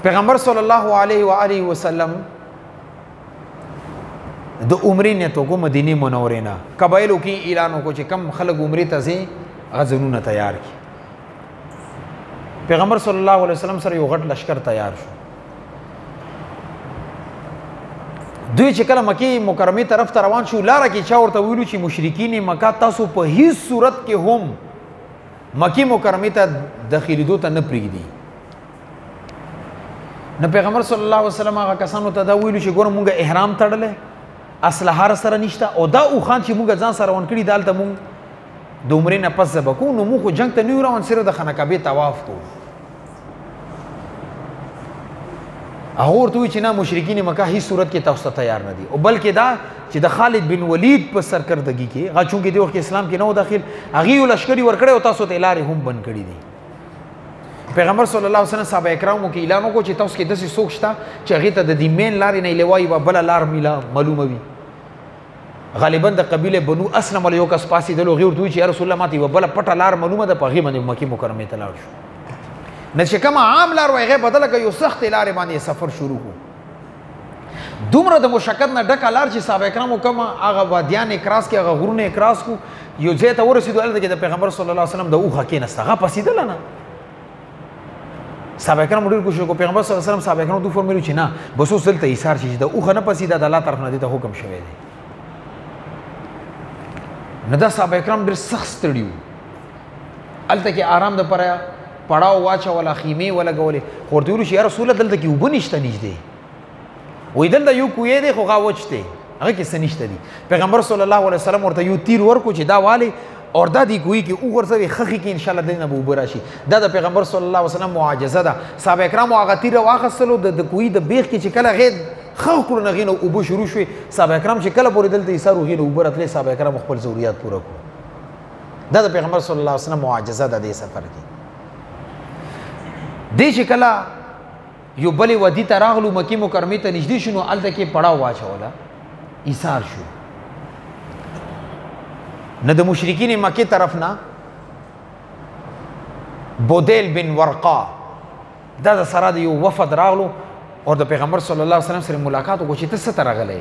پیغمبر صلی الله علیه و آله وسلم د عمرې نه تو کو مدینه منورې نه قبایلو کې اعلان وکړو چې کم خلک عمرې ته ځي غزنونه تیار کړي. پیغمبر صلی الله علیه وسلم سره یو غټ لشکر تیار شو. دوی چې کله مکه مکرمه طرف ته روان شو لاره کې چا ورته ویلو چې مشرکین مکه تاسو په هیڅ صورت کې هم مکه مکرمه ته داخليدو ته نه پریږدي. نو پیغمبر صلی الله علیه وسلم هغه کسانو ته دا ویلو چې ګوره مونږ احرام تړلې اسلحه سره نشته او دا او خان چې مونږ ځان سره ون کړی دالته مونږ د عمرې نه پس زبکو نو مونږ جنگ ته نه روان صرف د خانه کعبه طواف کوو. هغه ورته وی چې نه مشرکین مکه هیڅ صورت کې تاسو ته تیار نه دي او بلکې دا چې د خالد بن ولید په سرکردګي کې هغه چونکې د وخت اسلام کې نو داخل هغه لشکري ورکړی او تاسو ته لارې هم بند کړی دي. پیغمبر صلی الله علیه وسلم صحابه کرامو کې اعلان وکړ چې تاسو کې داسې څوک شته چې هغه ته د دې مین لارې نه لوي و بل لار میلا معلومه وي. غالبا د قبیله بنو اسلم له یو کس پاسې د لوغي ورته چې یا رسول الله ماته و بل پټه لار معلومه ده په هغه باندې مکه مکرمه ته لاړ شو. نه چې کوم عام لار وای هغه بدل کړ یو سخت لار باندې سفر شروع کو. دومره د مشقت نه ډک لار چې صحابه کرامو کوم هغه وادیان کراس کې هغه غرونه کراس کو یو ځای ته ورسېدو الته د پیغمبر صلی الله علیه وسلم د اوخه کې نستغه پسیدل نه صحابه کرام ډېر کوشش کو. پیغمبر صلی الله علیه وسلم صحابه کرام دوی فرمایي چې نه بس اوس دلته ایثار شي د اوخه نه پسیده د الله طرف نه ته حکم شوی دی. نه دا صحابه کرام ډېر سخت ستړي وو الته کې آرام د پره پړاو واچوله خیمې ولګولې خو ورته ویلو چې یا رسول الله دلته کې اوبه نشته نږدې وایي دلته یو کوی دی خو هغه وچ دی هغه کې څه نشته دي. پیغمبر صلی الله علیه وسلم ورته یو تیر ورکو چې دا والي اور دا دی کوی کې وګرځوي خخي کې ان شاء الله دینه به اوبه راشي. دا د پیغمبر صلی الله علیه وسلم معجزه ده. صحابه کرامو هغه تیر واخیستلو د کوی د بیخ کې چې کله غید خو کړو نه غینو اوبه شروع شوې صحابه کرام چې کله پورې دلته ایثار وغیره اوبه راتلې صحابه کرام خپل ضرورت پوره کړو. دا د پیغمبر صلی الله علیه وسلم معجزه ده د سفر کې. دې چې کله یو بلې ودی ته راغلو مکې مکرمې ته نږدې شو نو هلته کې پړاو واچوله ایثار شو. نه د مشرکین مکې طرف نه بودیل بن ورقا دا د سره د یو وفد راغلو او د پیغمبر صلی الله علیه وسلم سره ملاقات وکړو چې ته څه ته راغلی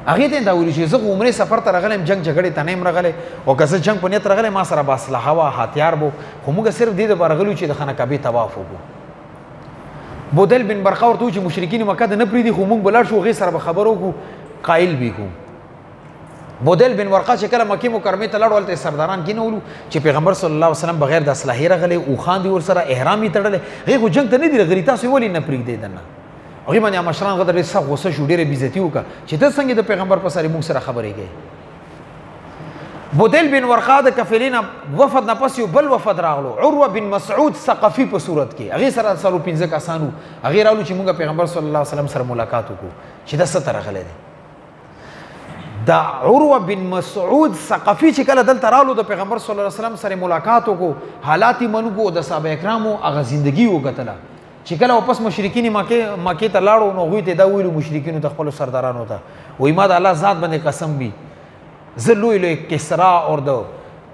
هغې ته یې دا ویلي چې زه عمرې سفر ته راغلی یم جنګ جګړې ته نه یم راغلی او که زه جنګ په نیت راغلی ما سره به اسلحه وه هتیار به خو موږ صرف دې دپاره راغلي چې د خانه کعبې طواف وکړو. بودیل بن برقه ورته وایي چې مشرکین مکه ته نه پرېږدي خو موږ به لاړ شو هغې سره به خبره وکړو قایل به کړو. بودیل بن ورقه چې کله مکې مکرمې ته لاړو هلته سرداران کېنولو چې پیغمبر صلی الله علیه وسلم بغیر د اسلحې راغلی اوښان دي ورسره احرام یې تړلی هغې خو جنګ ته نه دي راغلي تاسو یې ولې نه پرېږدئ دننه هغې باندې مشران غته ډېر سخت غوسه شو ډېره بېزتي وکړه چې ته څنګه د پیغمبر په سره موږ سره خبرې کوې. بودیل بن ورقه د قافلې نه وفد نه پس یو بل وفد راغلو عروه بن مسعود ثقفي په صورت کې هغې سره څلور پنځه کسان وو هغې راغلو چې موږ پیغمبر صلی الله علیه وسلم سره ملاقات وکړو چې دا څه ته راغلی دی. دا عروه بن مسعود ثقفي چې کله دلته راغلو د پیغمبر صلی الله علیه وسلم سره ملاقات وکړو حالات یې منو کو د صحابه کرامو هغه زندګي وکتله چې کله واپس مشرکین مکې ته لاړو نو هغوی ته دا ویلو مشرکینو ته خپلو سردارانو ته وایي ما د الله ذات باندې قسم وي زه لوی لوی کسرا اور د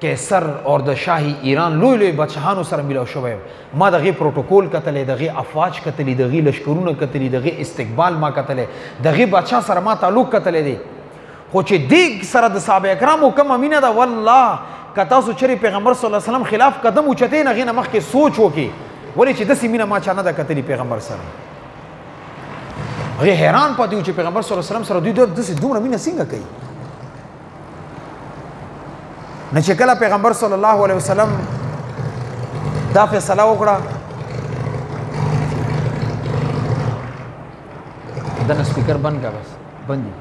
کیسر اور د شاهي ایران لوی لوی بادشاهانو سره میلاو شوی یم ما د هغې پروتوکول کتلی د هغې افواج کتلي د هغې لشکرونه کتلي د هغې استقبال ما کتلی د هغې بادشاه سره ما تعلق کتلی دی خو چې دې سره د صحابه کرامو کومه مینه ده والله که تاسو چېرې پیغمبر صلی الله علیه وسلم خلاف قدم اوچتئ نه هغې نه مخکې سوچ وکړئ ولې چې داسې مینه ما چا نه ده کتلي پیغمبر سره. هغې حیران پاتې وو چې پیغمبر صلی الله علیه وسلم سره دوی داسې دومره مینه څنګه کوي. نه چې کله پیغمبر صلی الله علیه وسلم دا فیصله وکړه دنه سپیکر بند کا بس بند دي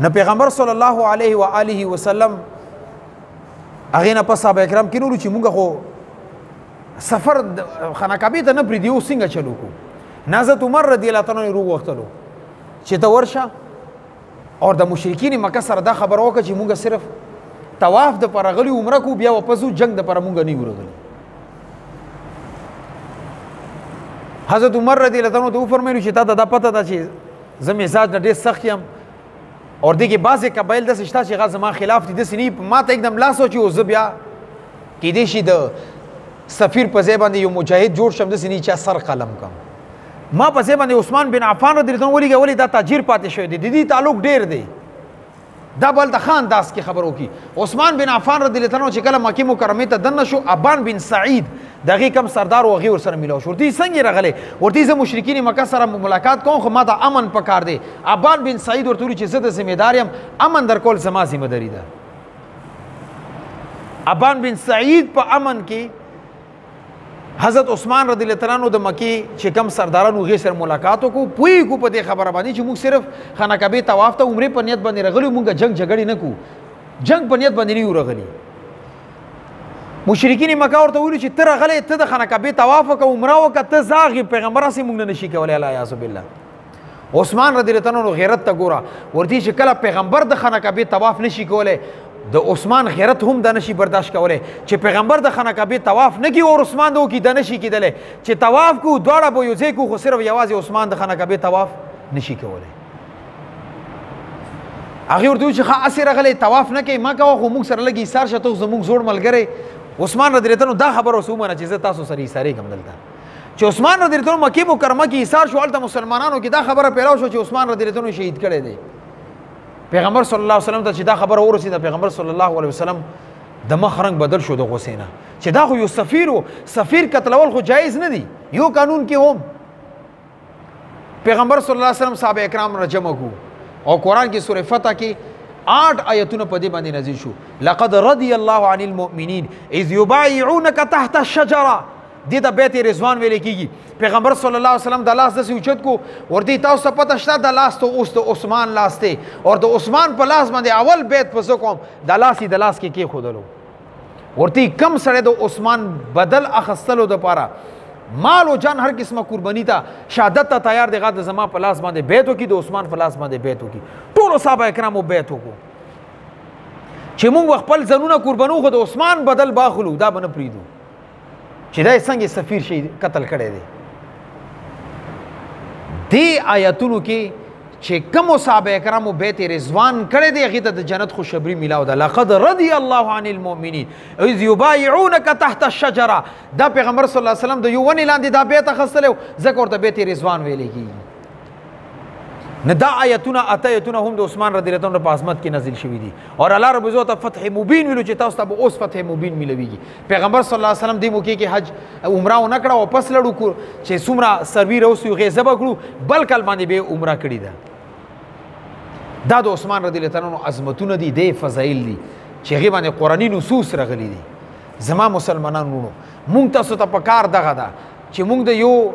نه پیغمبر صلی الله علیه و آله وسلم هغې نه پس صحابه کرام کېنولو چې مونږ خو سفر خانه کعبې ته نه پرېږدي اوس څنګه چلو کړو. حضرت عمر رضی الله تعالی عنه یې وغوښتلو چې ته ورشه او د مشرکین مکه سره دا خبره وکړه چې مونږ صرف طواف دپاره راغلي عمره کو بیا واپس وو جنګ دپاره مونږ نه یو راغلي. حضرت عمر رضی الله تعالی عنه ته وفرمایلو چې تا ته دا پته ده چې زه مزاج نه ډېر سخت یم اور دیگه بعضی قبایل داسې شته چې هغه زما خلاف دي داسې نه ما ته एकदम لاس واچوي او زه بیا کیدای شي د سفیر په ځای باندې یو مجاهد جوړ شم داسې نه چا سر قلم کم ما په ځای باندې عثمان بن عفان رضی الله عنه ولې دا تاجر پاتې شوی دی د دې تعلق ډېر دی دا بل د خان داس کې خبرو کی عثمان بن عفان رضی الله عنه چې کله مکه مکرمه ته دنه شو ابان بن سعید دغه کم سردار او غیر سره ملاو شو ورته څنګه رغله ورته زه مشرکین مکه سره ملاقات کوم خو ما ته امن پکار دی ابان بن سعید ورته چې زه د ذمہ داریم امن در کول زما ذمہ داری ده ابان بن سعید په امن کې حضرت عثمان رضی الله عنه د مکی چې کم سردارانو غیر سره ملاقات وکړو پوی کو په دې خبره باندې چې موږ صرف خانه کعبه طواف ته عمره په نیت باندې رغلی موږ جنگ جګړې نه کو جنگ په نیت باندې نه رغلی مشرکین مکه ورته ویل چې تر غلې ته د خانه کعبه طواف وکړو عمره وکړه ته زاغي پیغمبر سي موږ نه نشي کولای الله یعذ بالله عثمان رضی الله عنه غیرت ته ګوره ورته چې کله پیغمبر د خانه کعبه طواف نشي کولای د عثمان غیرت هم د نشي برداشت کوله چې پیغمبر د خانه کعبه طواف نه کی او عثمان دو کی د نشي کیدله چې طواف کو دواړه به یو ځای کو خو صرف یوازې عثمان د خانه کعبه طواف نشي کوله هغه ورته چې خا اسره غلې طواف نه کوي ما کوه خو موږ سره لګي سار شته زموږ زوړ ملګری عثمان رضی الله عنه دا خبر وسومه چې تاسو سره یې ساري کوم دلته چې عثمان رضی الله عنه مکه مکرمه کې ایثار شو الته مسلمانانو کې دا خبره پیراو شو چې عثمان رضی الله عنه شهید کړي دي پیغمبر صلی الله علیه وسلم ته چې دا خبره ورسېده پیغمبر صلی الله علیه وسلم د مخ رنگ بدل شو د غصې نه چې دا خو یو سفیر قتلول خو جایز نه دي یو قانون کې هم پیغمبر صلی الله علیه وسلم صحابه کرام را جمع کو او قرآن کې سورې فتح کې 8 آیتونه په دې باندې نازل شو لقد رضي الله عن المؤمنين اذ يبايعونك تحت الشجره دې ته بیت رضوان ویل کېږي پیغمبر صلی الله علیه وسلم د لاس داسې اوچت کو ورته تاسو ته پته شته د لاس ته اوس د عثمان لاس ته او د عثمان په لاس باندې اول بیت په زه کوم د لاس کې کېښودلو ورته کم سړی د عثمان بدل اخیستلو دپاره مال او جان هر قسمه قرباني ته شهادت ته تیار دی غاده زما په لاس باندې بیت وکړي د عثمان په لاس باندې بیت وکړي ټولو صحابه کرامو بیت وکړو چې موږ خپل ځانونه قربانو خو د عثمان بدل باخلو دا به نه پرېږدو چې دا څنګه سفیر شي قتل کړی دی دې آیتونو کې چې کوم صحابه کرامو بیت رضوان کړی دی هغې ته د جنت خوشخبري میلاو ده لقد رضي الله عن المؤمنین اذ یبایعونک تحت الشجره دا پیغمبر صلی الله علیه وسلم د یو ونې لاندې دا بیت اخیستلی و ځکه ورته بیت رضوان ویلی کېږي نه دا آیتونه آیتونه هم د عثمان رضی الله عنه په عظمت کې نازل شوي دي او الله رب عزت فتح مبین ویلو چې تاسو ته به اوس فتح مبین میلویږي پیغمبر صلی الله علیه وسلم دې موقع کې حج عمره ونه کړه واپس لړو چې څومره سروي روسي هغې ذبح کړو بل کال باندې به عمره کړې ده دا د عثمان رضی الله عنه عظمتونه دي د فضایل دي چې هغې باندې قرآني نصوص راغلي دي زما مسلمانانو مونږ تاسو ته پکار دغه ده چې مونږ د یو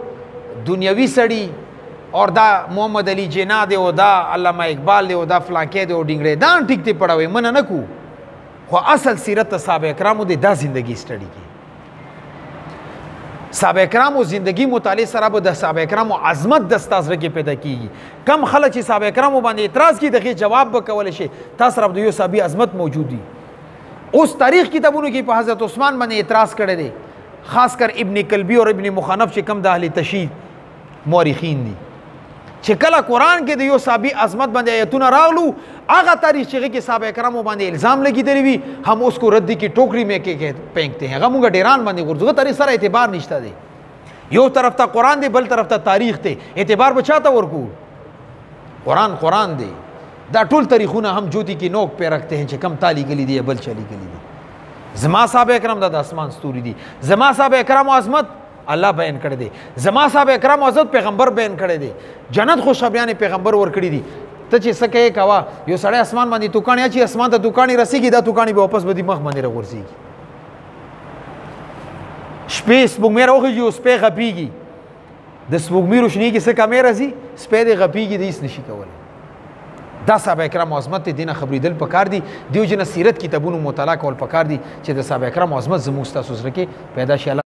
دنیوي سړي اور دا محمد علی جناح دی او دا علامه اقبال دی او دا فلانکې دی او ډینګړی دا ټیک دی پړاوی منه نه کو خو اصل سیرت صحابه کرامو دی دا زندگی سټډي کی صحابه کرامو زندگی مطالعه سره به د صحابه کرامو عظمت د ستاسو کې پیدا کیږي کم خلک چې صحابه کرامو باندې اعتراض کوي دغه جواب به کول شي تاسو رب د یو صحابي عظمت موجود دي اوس تاریخ کتابونو کې په حضرت عثمان باندې اعتراض کړی دی خاص کر ابن کلبی اور ابن مخنف چې کم د اهل تشیع مورخین دي چې کله قرآن کې د یو صحابي عظمت باندې آیتونه راغلو هغه تاریخ چې کې صحابه کرامو باندې الزام لګېدلی وي هم اوس کو ردی کی ټوکری میں کې پینکتے ہیں هغه مونږ ډیران باندې غورځو تاریخ سره اعتبار نشته دی یو طرف ته قرآن دی بل طرف ته تاریخ دی اعتبار به چاته ورکو قرآن دی دا ټول تاریخونه هم جوتی کې نوک پہ رکھتے ہیں چې کم تالی گلی دی بل چلی گلی دی زما صحابه کرام د اسمان ستوري دي زما صحابه کرامو عظمت الله بیان کړی دی زما صاحب کرام عزت پیغمبر بیان کړی دی جنت خوشخبریانې پیغمبر ور کړی دي ته چې څه کوې کوه یو سړی اسمان باندې توکاڼي اچي اسمان ته توکاڼي رسېږي دا توکاڼي به واپس به دي مخ باندې راغورځېږي شپې سپوږمۍ راوخېږي او سپی غپېږي د سپوږمۍ روشنۍ کې څه کمې راځي سپی دې غپېږي د هېڅ نشي کولی دا صحابه کرام عظمت دی دینه خبرېدل پکار دي دیو جنه سیرت کتابونو مطالعه کول پکار دي چې د صحابه کرام عظمت زموږ ستاسو زړه کې پیدا شي